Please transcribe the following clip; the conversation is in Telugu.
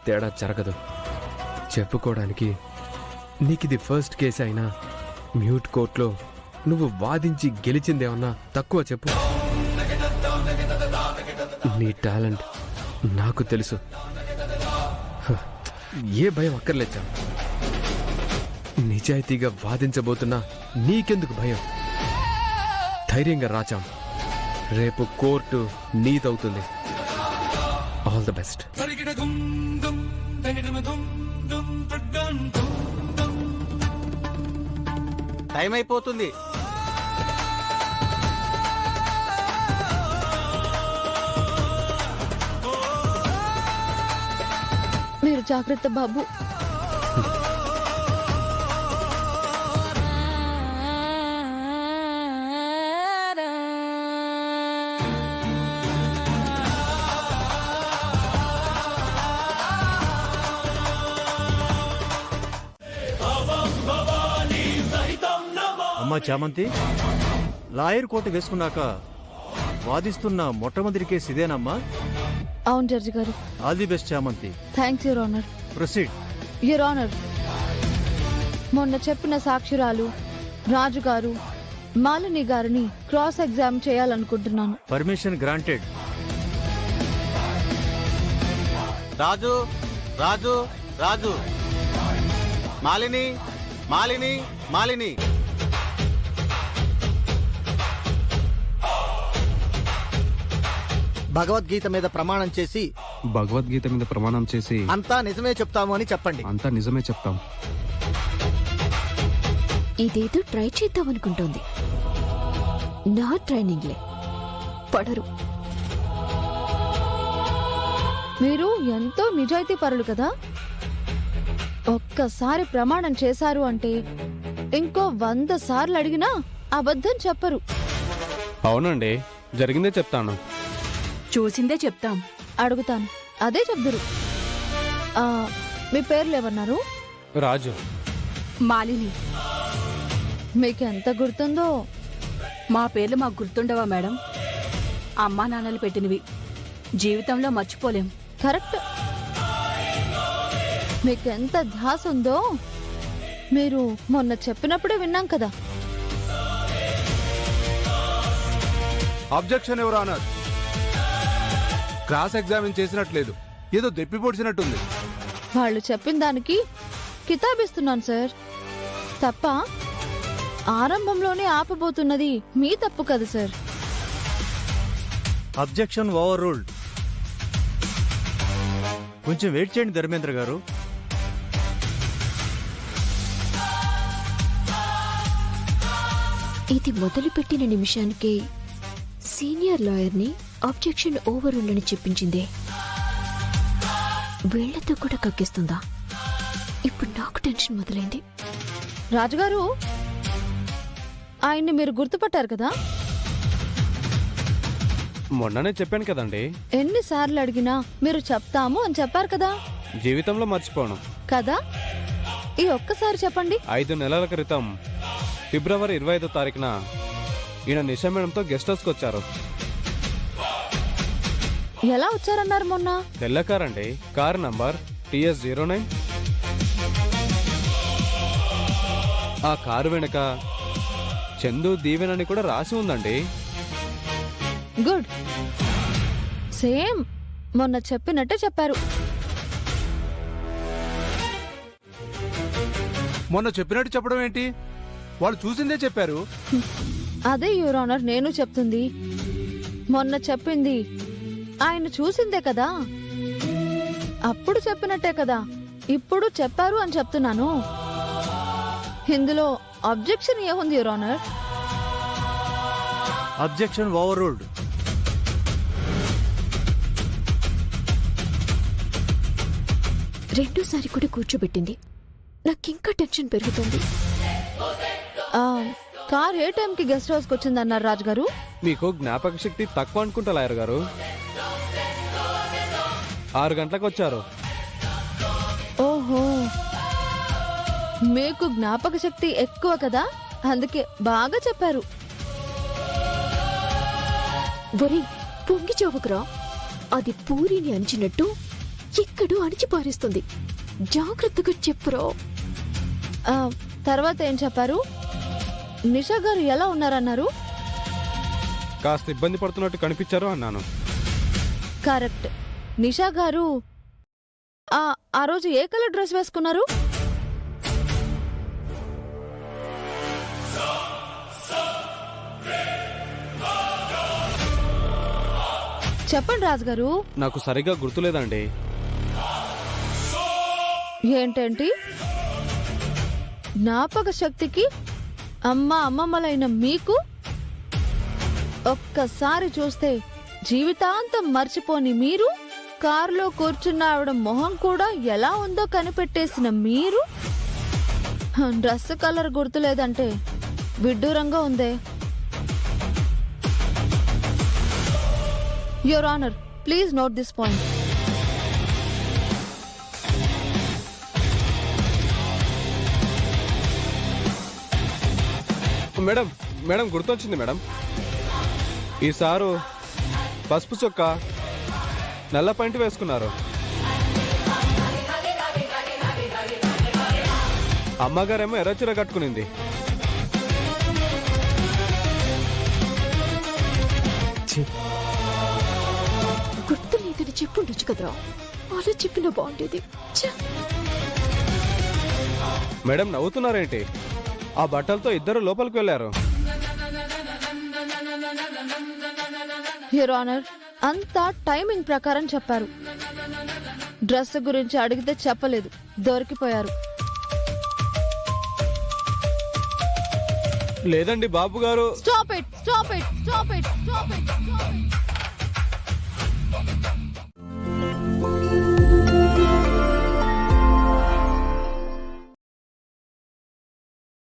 తేడా జరగదు. చెప్పుకోవడానికి నీకిది ఫస్ట్ కేసు అయినా మ్యూట్ కోర్టులో నువ్వు వాదించి గెలిచిందేమన్నా తక్కువ చెప్పు. నీ టాలెంట్ నాకు తెలుసు. ఏ భయం అక్కర్లేచాం. నిజాయితీగా వాదించబోతున్నా నీకెందుకు భయం? ధైర్యంగా రాచాం. రేపు కోర్టు నీదవుతుంది. All the best. టైం అయిపోతుంది. మీరు జాగ్రత్త బాబు. అమ్మా చామంతి, లాయర్ కోట వేసుకున్నాక వాదిస్తున్న మొట్టమొదటి కేసు ఇదేనమ్మా? అవును జడ్జి గారు. All the best Chamanthi. Thanks your honour. Proceed. Your honour, మొన్న చెప్పిన సాక్షురాలు రాజు గారు మాలిని గారిని క్రాస్ ఎగ్జామ్ చేయాలనుకుంటున్నాను. Permission granted. రాజు రాజు రాజు మాలిని మాలిని మాలిని. భగవద్గీత మీద ప్రమాణం చేసి భగవద్గీత మీద ప్రమాణం చేసి అంతా నిజమే చెప్తాము అని చెప్పండి. అంతా నిజమే చెప్తాం. ఇదేదో ట్రై చేద్దామనుకుంటోంది. నా ట్రైనింగ్లే పడరు. మీరు ఎంతో నిజాయితీ పరులు కదా. ఒక్కసారి ప్రమాణం చేశారు అంటే ఇంకో 100 సార్లు అడిగినా అబద్ధం చెప్పరు. అవునండి, జరిగిందే చెప్తాను. చూసిందే చెప్తాం. అడుగుతాను, అదే చెప్దురు. మీ పేర్లు ఏమన్నారు? రాజు. మాలిని. మీకెంత గుర్తుందో. మా పేర్లు మాకు గుర్తుండవా మేడం? అమ్మా నాన్నలు పెట్టినవి, జీవితంలో మర్చిపోలేం. కరెక్ట్. మీకెంత ధ్యాస ఉందో మీరు మొన్న చెప్పినప్పుడే విన్నాం కదా. Objection your honour. Cross examine చేసినట్లేదు, ఏదో దెప్పి పొడిచినట్టుంది. వాళ్ళు చెప్పిన దానికి కితాబిస్తున్నాను సార్. తప్ప ఆరంభంలోనే ఆపబోతున్నది మీ తప్పు కదా సార్. Objection over ruled. కొంచెం వెయిట్ చేయండి ధర్మేంద్ర గారు. ఇది మొదలుపెట్టిన నిమిషానికే సీనియర్ లాయర్ని అబ్జెక్షన్ ఓవర్ ఉందని చెప్పించిందే. వీళ్లతో కూడా కక్కిస్తుందా? ఇప్పుడు నాకు టెన్షన్ మొదలైంది. రాజుగారు, ఆయన్ని మీరు గుర్తుపట్టారు కదా. మొన్ననే చెప్పాను కదండి. ఎన్నిసార్లు అడిగినా మీరు చెప్తాము అని చెప్పారు కదా. జీవితంలో మర్చిపోను కదా. ఈ ఒక్కసారి చెప్పండి. 5 నెలల క్రితం ఫిబ్రవరి 25వ తారీఖున ఈయన నిషా మేడంతో గెస్ట్ హౌస్కి వచ్చారు. ఎలా వచ్చారన్నారు మొన్న? తెల్ల కార్ అండి. Car number TS09. ఆ కారు వెనుక చందు దీవెన్ అని కూడా రాసి ఉందండి. గుడ్. సేమ్ మొన్న చెప్పినట్టే చెప్పారు. మొన్న చెప్పినట్టు చెప్పడం ఏంటి? వాళ్ళు చూసిందే చెప్పారు. అదే యువర్ ఆనర్ నేను చెప్తుంది. మొన్న చెప్పింది ఆయన చూసిందే కదా. అప్పుడు చెప్పినట్టే కదా ఇప్పుడు చెప్పారు అని చెప్తున్నాను. ఇందులో అబ్జెక్షన్ ఏముంది your honour? Objection over ruled. రెండోసారి కూడా కూర్చోబెట్టింది. నాకింకా టెన్షన్ పెరుగుతుంది. కార్ ఏ టైంకి గెస్ట్ హౌస్కి వచ్చిందన్నారు రాజుగారు? మీకు జ్ఞాపక శక్తి తక్కువ అనుకుంటా లాయర్ గారు. 6 గంటలకు వచ్చారు. ఓహో, మీకు జ్ఞాపక శక్తి ఎక్కువ కదా, అందుకే బాగా చెప్పారు. వరి పొంగి చోవకురా. అది పూరిని అంచినట్టు ఎక్కడో అణిచిపారేస్తుంది. జాగ్రత్తగా చెప్పురో. ఆ, తర్వాత ఏం చెప్పారు? నిషా గారు ఎలా ఉన్నారన్నారు? కాస్త ఇబ్బంది పడుతున్నట్టు కనిపించారు అన్నాను. కరెక్ట్. నిషా గారు ఆ రోజు ఏ కలర్ డ్రెస్ వేసుకున్నారు? చెప్పండి రాజుగారు. నాకు సరిగా గుర్తులేదండి. ఏంటంటి? జ్ఞాపక శక్తికి అమ్మమ్మలైన మీకు ఒక్కసారి చూస్తే జీవితాంతం మర్చిపోని మీరు, కారులో కూర్చున్న ఆవిడ మొహం కూడా ఎలా ఉందో కనిపెట్టేసిన మీరు, డ్రెస్ కలర్ గుర్తులేదంటే విడ్డూరంగా ఉందే. Your honour, please note this point. Madam madam గుర్తొచ్చింది మేడం. ఈ సారు పసుపు చొక్క నల్ల పంటి వేసుకున్నారు. అమ్మగారేమో ఎర్రచీర కట్టుకునింది. గుర్తు లేదని చెప్పుండొచ్చు కదరా. అలా చెప్పిన బాగుండేది. ఛ! మేడం నవ్వుతున్నారేంటి? ఆ బట్టలతో ఇద్దరు లోపలికి వెళ్ళారు. యువర్ ఆనర్, అంతా టైమింగ్ ప్రకారం చెప్పారు. డ్రెస్ గురించి అడిగితే చెప్పలేదు, దొరికిపోయారు. లేదండి బాబు గారు. Stop it, stop it, stop it, stop it.